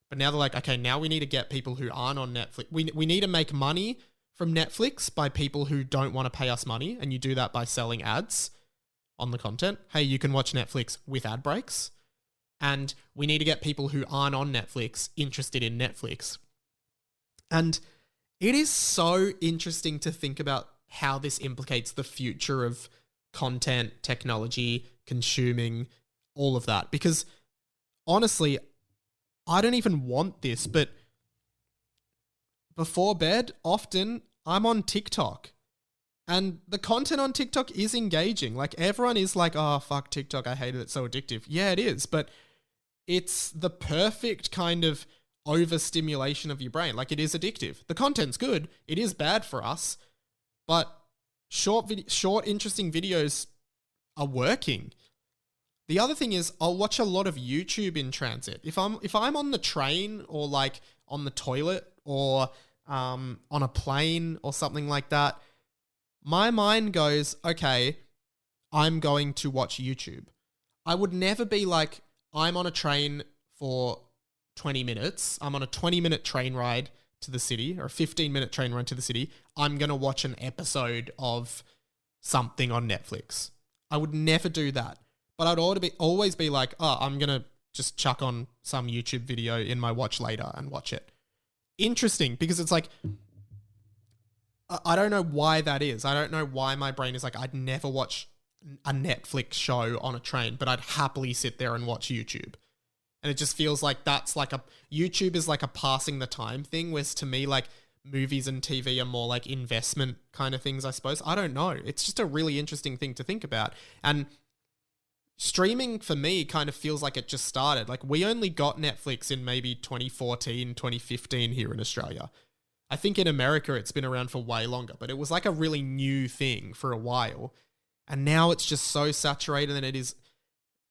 Speaker 1: But now they're like, okay, now we need to get people who aren't on Netflix. We need to make money from Netflix by people who don't want to pay us money. And you do that by selling ads on the content. Hey, you can watch Netflix with ad breaks. And we need to get people who aren't on Netflix interested in Netflix. And it is so interesting to think about how this implicates the future of content, technology, consuming, all of that. Because honestly, I don't even want this, but before bed, often I'm on TikTok. And the content on TikTok is engaging. Like, everyone is like, oh, fuck TikTok, I hate it, it's so addictive. Yeah, it is, but it's the perfect kind of overstimulation of your brain. Like, it is addictive. The content's good. It is bad for us, but short, interesting videos are working. The other thing is, I'll watch a lot of YouTube in transit. If I'm on the train or like on the toilet or on a plane or something like that, my mind goes, okay, I'm going to watch YouTube. I would never be like, I'm on a train for 20 minutes. I'm on a 20-minute train ride to the city, or a 15-minute train ride to the city. I'm going to watch an episode of something on Netflix. I would never do that. But I'd always be like, oh, I'm going to just chuck on some YouTube video in my watch later and watch it. Interesting, because it's like, I don't know why that is. I don't know why my brain is like, I'd never watch a Netflix show on a train, but I'd happily sit there and watch YouTube. And it just feels like that's like YouTube is like a passing the time thing, whereas to me, like, movies and TV are more like investment kind of things, I suppose. I don't know. It's just a really interesting thing to think about. And streaming for me kind of feels like it just started. Like we only got Netflix in maybe 2014, 2015 here in Australia. I think in America it's been around for way longer, but it was like a really new thing for a while. And now it's just so saturated, and it is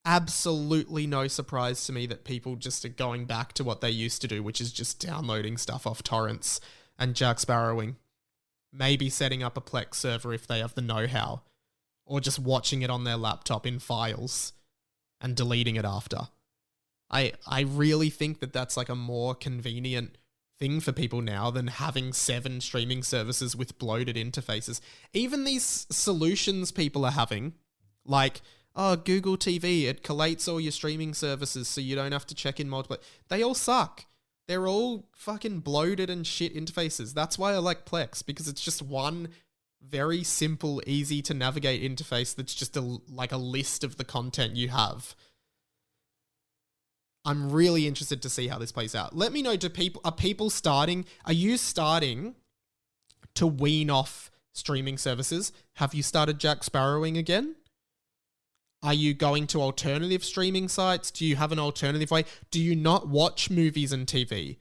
Speaker 1: absolutely no surprise to me that people just are going back to what they used to do, which is just downloading stuff off torrents and Jack Sparrowing. Maybe setting up a Plex server if they have the know-how, or just watching it on their laptop in files and deleting it after. I really think that that's like a more convenient thing for people now than having 7 streaming services with bloated interfaces. Even these solutions people are having, like, oh, Google TV, it collates all your streaming services so you don't have to check in multiple. They all suck. They're all fucking bloated and shit interfaces. That's why I like Plex, because it's just one very simple, easy to navigate interface that's just like a list of the content you have. I'm really interested to see how this plays out. Let me know, are you starting to wean off streaming services? Have you started Jack Sparrowing again? Are you going to alternative streaming sites? Do you have an alternative way? Do you not watch movies and TV?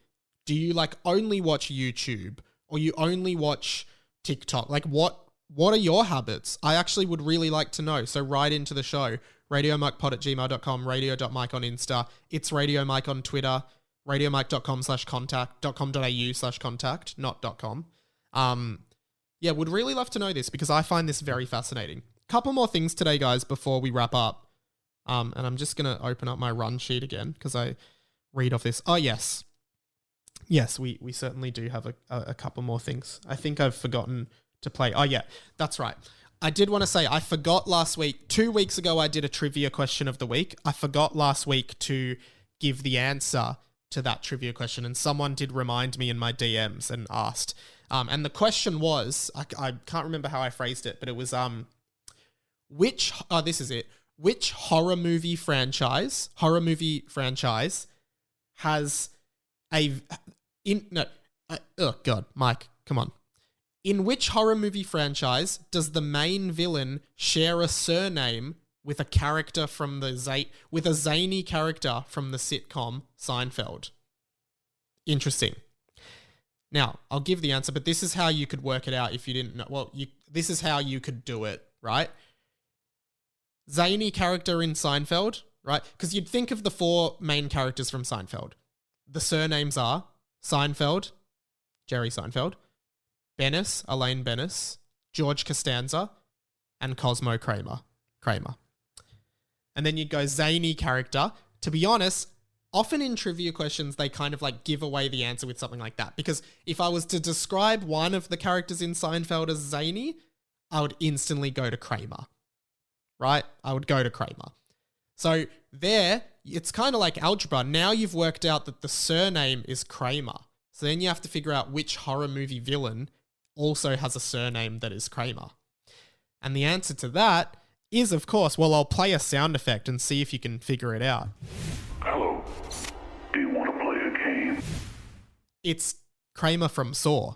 Speaker 1: Do you like only watch YouTube, or you only watch TikTok? Like what are your habits? I actually would really like to know. So write into the show, radiomikepod@gmail.com, radio.mike on Insta. It's Radio Mike on Twitter, radiomike.com/contact, .com.au/contact, not .com. Yeah, would really love to know this because I find this very fascinating. Couple more things today, guys, before we wrap up. And I'm just going to open up my run sheet again because I read off this. Oh, yes. Yes, we certainly do have a couple more things. I think I've forgotten to play. Oh, yeah, that's right. I did want to say I forgot last week. 2 weeks ago, I did a trivia question of the week. I forgot last week to give the answer to that trivia question, and someone did remind me in my DMs and asked. And the question was, I can't remember how I phrased it, but it was... this is it. Which horror movie franchise has oh God, Mike, come on. In which horror movie franchise does the main villain share a surname with a character from with a zany character from the sitcom Seinfeld? Interesting. Now, I'll give the answer, but this is how you could work it out if you didn't know. Well, this is how you could do it, right? Zany character in Seinfeld, right? Because you'd think of the 4 main characters from Seinfeld. The surnames are Seinfeld, Jerry Seinfeld, Bennis, Elaine Bennis, George Costanza, and Cosmo Kramer. And then you'd go zany character. To be honest, often in trivia questions, they kind of like give away the answer with something like that. Because if I was to describe one of the characters in Seinfeld as zany, I would instantly go to Kramer. Right? I would go to Kramer. So there, it's kind of like algebra. Now you've worked out that the surname is Kramer. So then you have to figure out which horror movie villain also has a surname that is Kramer. And the answer to that is, of course, well, I'll play a sound effect and see if you can figure it out.
Speaker 2: Hello. Do you want to play a game?
Speaker 1: It's Kramer from Saw.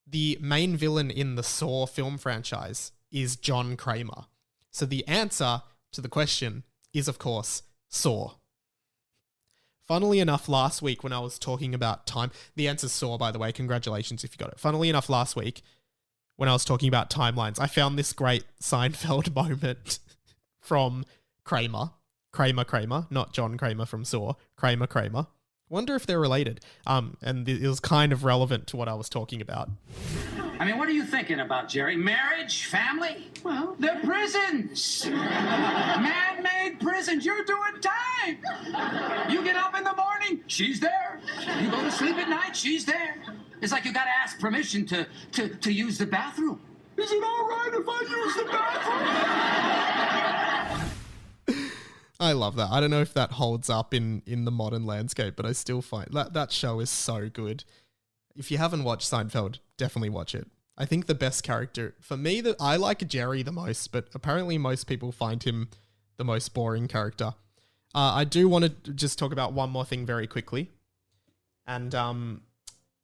Speaker 1: The main villain in the Saw film franchise is John Kramer. So the answer to the question is, of course, Saw. Funnily enough, last week when I was talking about time, the answer's Saw, by the way. Congratulations if you got it. Funnily enough, last week when I was talking about timelines, I found this great Seinfeld moment from Kramer, not John Kramer from Saw, Kramer. Wonder if they're related. And it was kind of relevant to what I was talking about.
Speaker 4: I mean, what are you thinking about, Jerry? Marriage? Family? Well, they're prisons. Man-made prisons. You're doing time. You get up in the morning, she's there. You go to sleep at night, she's there. It's like you got to ask permission to use the bathroom. Is it all right if I use the bathroom?
Speaker 1: I love that. I don't know if that holds up in the modern landscape, but I still find that show is so good. If you haven't watched Seinfeld, definitely watch it. I think the best character, for me, I like Jerry the most, but apparently most people find him the most boring character. I do want to just talk about one more thing very quickly. And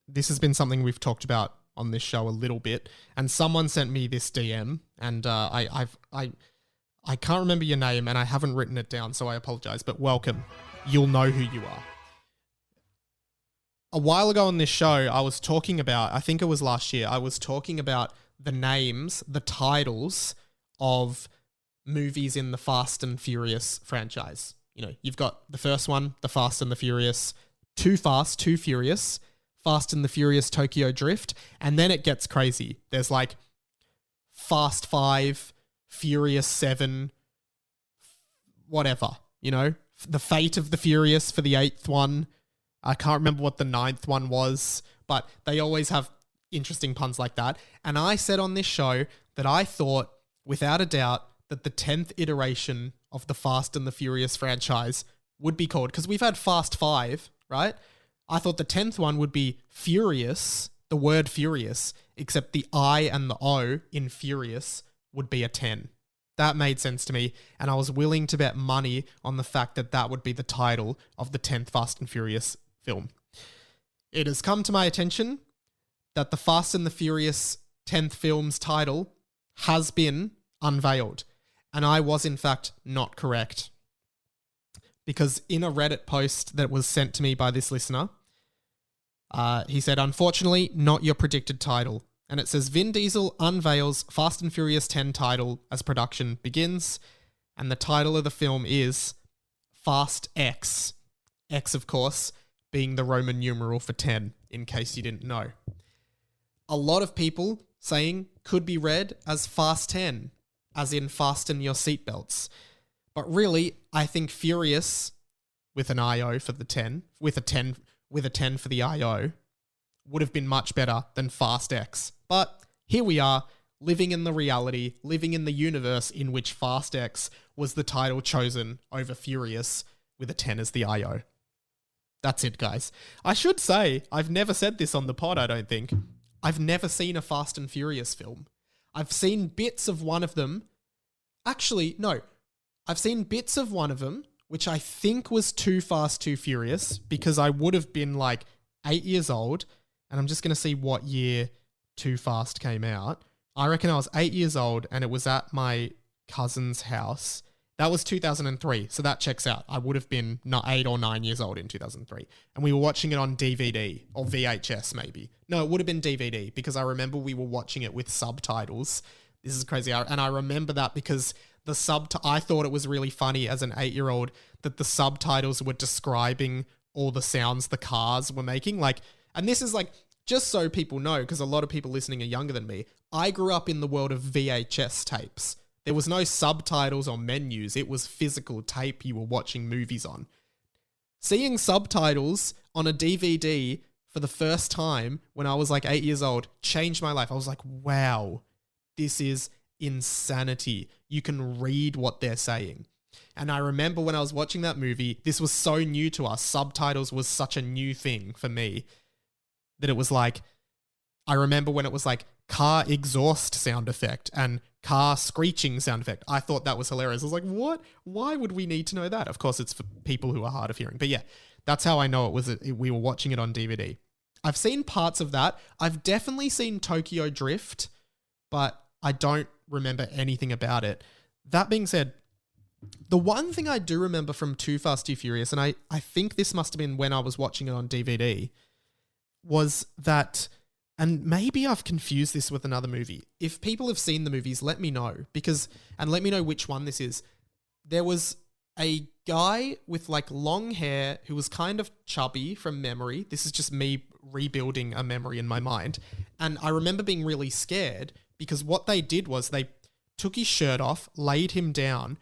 Speaker 1: this has been something we've talked about on this show a little bit. And someone sent me this DM, and I I can't remember your name and I haven't written it down, so I apologize, but welcome. You'll know who you are. A while ago on this show, I was talking about, I think it was last year, I was talking about the names, the titles of movies in the Fast and Furious franchise. You know, you've got the first one, The Fast and the Furious, Too Fast, Too Furious, Fast and the Furious Tokyo Drift, and then it gets crazy. There's like Fast 5, Furious 7, whatever, you know, The Fate of the Furious for the 8th one. I can't remember what the 9th one was, but they always have interesting puns like that. And I said on this show that I thought, without a doubt, that the 10th iteration of the Fast and the Furious franchise would be called, because we've had Fast 5, right? I thought the 10th one would be Furious, the word Furious, except the I and the O in Furious would be a 10. That made sense to me, and I was willing to bet money on the fact that that would be the title of the 10th Fast and Furious film. It has come to my attention that the Fast and the Furious 10th film's title has been unveiled, and I was in fact not correct. Because in a Reddit post that was sent to me by this listener, he said, unfortunately, not your predicted title. And it says, Vin Diesel unveils Fast and Furious 10 title as production begins. And the title of the film is Fast X. X, of course, being the Roman numeral for 10, in case you didn't know. A lot of people saying could be read as Fast 10, as in fasten your seatbelts. But really, I think Furious, with an IO for the 10, with a 10 for the IO, would have been much better than Fast X. But here we are, living in the reality, living in the universe in which Fast X was the title chosen over Furious, with a 10 as the IO. That's it, guys. I should say, I've never said this on the pod, I don't think. I've never seen a Fast and Furious film. I've seen bits of one of them. Actually, no. I've seen bits of one of them, which I think was Too Fast, Too Furious, because I would have been like 8 years old, and I'm just going to see what year Too Fast came out. I reckon I was 8 years old, and it was at my cousin's house. That was 2003, so that checks out. I would have been not 8 or 9 years old in 2003, and we were watching it on DVD, or VHS maybe. No, it would have been DVD, because I remember we were watching it with subtitles. This is crazy, and I remember that because I thought it was really funny as an 8-year-old that the subtitles were describing all the sounds the cars were making. Like, and this is like, just so people know, because a lot of people listening are younger than me, I grew up in the world of VHS tapes. There was no subtitles or menus. It was physical tape you were watching movies on. Seeing subtitles on a DVD for the first time when I was like 8 years old changed my life. I was like, wow, this is insanity. You can read what they're saying. And I remember when I was watching that movie, this was so new to us. Subtitles was such a new thing for me that it was like, I remember when it was like car exhaust sound effect and car screeching sound effect. I thought that was hilarious. I was like, what? Why would we need to know that? Of course, it's for people who are hard of hearing. But yeah, that's how I know it was. We were watching it on DVD. I've seen parts of that. I've definitely seen Tokyo Drift, but I don't remember anything about it. That being said, the one thing I do remember from Too Fast, Too Furious, and I think this must have been when I was watching it on DVD, was that, and maybe I've confused this with another movie. If people have seen the movies, let me know, and let me know which one this is. There was a guy with like long hair who was kind of chubby from memory. This is just me rebuilding a memory in my mind. And I remember being really scared because what they did was they took his shirt off, laid him down,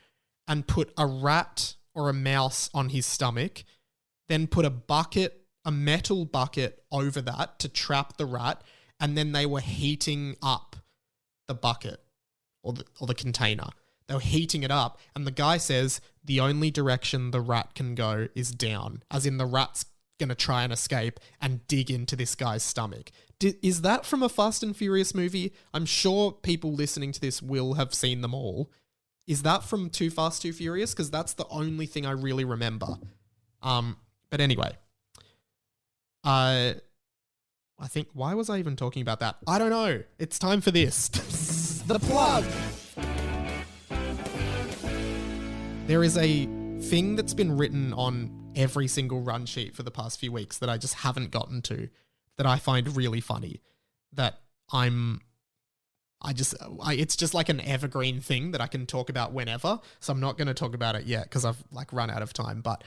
Speaker 1: and put a rat or a mouse on his stomach, then put a metal bucket over that to trap the rat, and then they were heating up the bucket or the container. They were heating it up, and the guy says the only direction the rat can go is down, as in the rat's going to try and escape and dig into this guy's stomach. Is that from a Fast and Furious movie? I'm sure people listening to this will have seen them all. Is that from Too Fast, Too Furious? Because that's the only thing I really remember. But anyway, I think, why was I even talking about that? I don't know. It's time for this. The plug. There is a thing that's been written on every single run sheet for the past few weeks that I just haven't gotten to, that I find really funny, that it's just like an evergreen thing that I can talk about whenever. So I'm not going to talk about it yet because I've like run out of time, but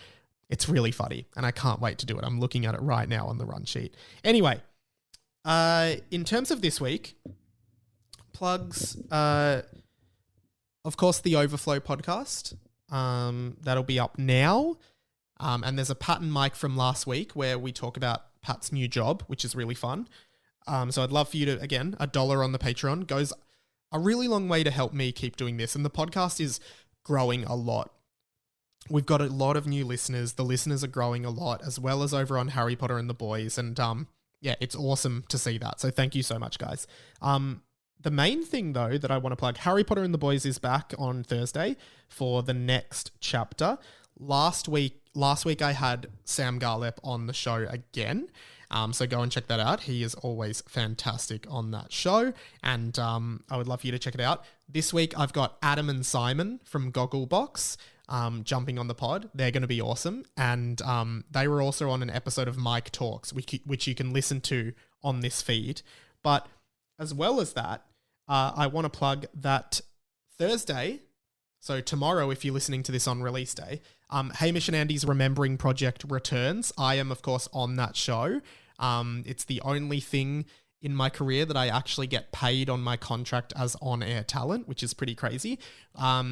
Speaker 1: it's really funny and I can't wait to do it. I'm looking at it right now on the run sheet. Anyway, in terms of this week, plugs, of course, the Overflow podcast, that'll be up now. And there's a Pat and Mike from last week where we talk about Pat's new job, which is really fun. So I'd love for you to, again, $1 on the Patreon goes a really long way to help me keep doing this. And the podcast is growing a lot. We've got a lot of new listeners. The listeners are growing a lot, as well as over on Harry Potter and the Boys. And yeah, it's awesome to see that. So thank you so much, guys. The main thing, though, that I want to plug, Harry Potter and the Boys is back on Thursday for the next chapter. Last week I had Sam Garlep on the show again. So go and check that out. He is always fantastic on that show. And I would love for you to check it out. This week I've got Adam and Simon from Gogglebox jumping on the pod. They're going to be awesome. And they were also on an episode of Mike Talks, which you can listen to on this feed. But as well as that, I want to plug that Thursday, so tomorrow if you're listening to this on release day, Hamish and Andy's Remembering Project returns. I am, of course, on that show. It's the only thing in my career that I actually get paid on my contract as on-air talent, which is pretty crazy.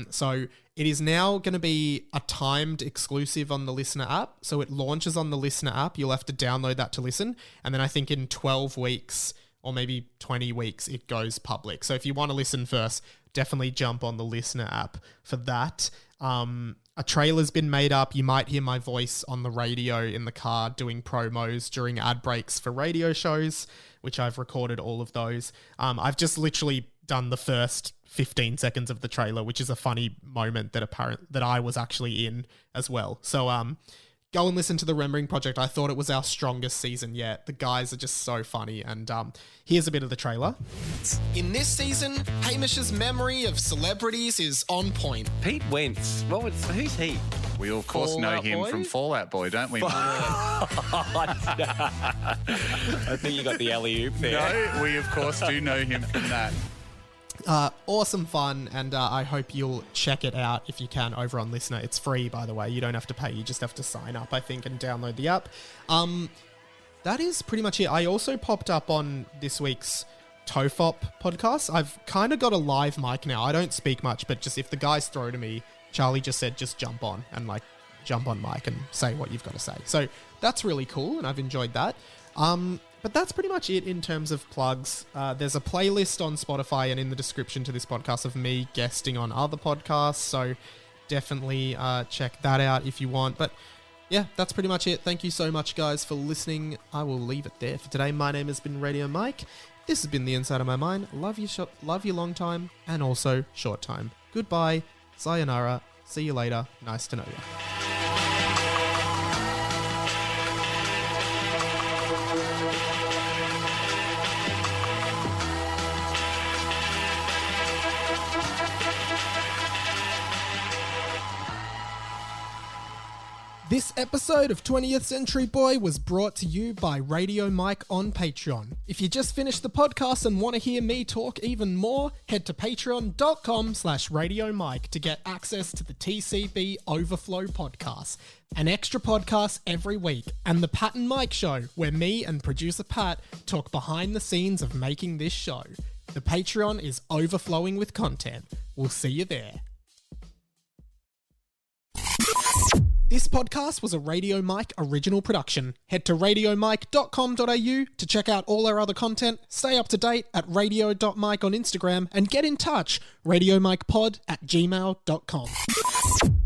Speaker 1: So it is now going to be a timed exclusive on the Listener app. So it launches on the Listener app. You'll have to download that to listen. And then I think in 12 weeks or maybe 20 weeks, it goes public. So if you want to listen first, definitely jump on the Listener app for that. A trailer's been made up. You might hear my voice on the radio in the car doing promos during ad breaks for radio shows, which I've recorded all of those. I've just literally done the first 15 seconds of the trailer, which is a funny moment that I was actually in as well. So go and listen to the Remembering Project. I thought it was our strongest season yet. The guys are just so funny. And here's a bit of the trailer. In this season, Hamish's memory of celebrities is on point.
Speaker 5: Pete Wentz. Who's he?
Speaker 6: We of course know
Speaker 1: Fallout
Speaker 6: him
Speaker 1: Boy?
Speaker 6: from Fallout Boy, don't we?
Speaker 5: I think you got the alley-oop there.
Speaker 6: No, we of course do know him from that.
Speaker 1: Awesome fun, and I hope you'll check it out if you can over on Listener. It's free, by the way. You don't have to pay. You just have to sign up, I think, and download the app. That is pretty much it. I also popped up on this week's Tofop podcast. I've kind of got a live mic now. I don't speak much, but just if the guys throw to me, Charlie just said just jump on and like jump on mic and say what you've got to say. So that's really cool, and I've enjoyed that. But that's pretty much it in terms of plugs. There's a playlist on Spotify and in the description to this podcast of me guesting on other podcasts, so definitely check that out if you want. But yeah, that's pretty much it. Thank you so much, guys, for listening. I will leave it there for today. My name has been Radio Mike. This has been The Inside of My Mind. Love you long time and also short time. Goodbye. Sayonara. See you later. Nice to know you. This episode of 20th Century Boy was brought to you by Radio Mike on Patreon. If you just finished the podcast and want to hear me talk even more, head to patreon.com/Radio Mike to get access to the TCB Overflow podcast, an extra podcast every week, and the Pat and Mike Show, where me and producer Pat talk behind the scenes of making this show. The Patreon is overflowing with content. We'll see you there. This podcast was a Radio Mike original production. Head to radiomike.com.au to check out all our other content, stay up to date at radio.mike on Instagram, and get in touch, radiomikepod@gmail.com.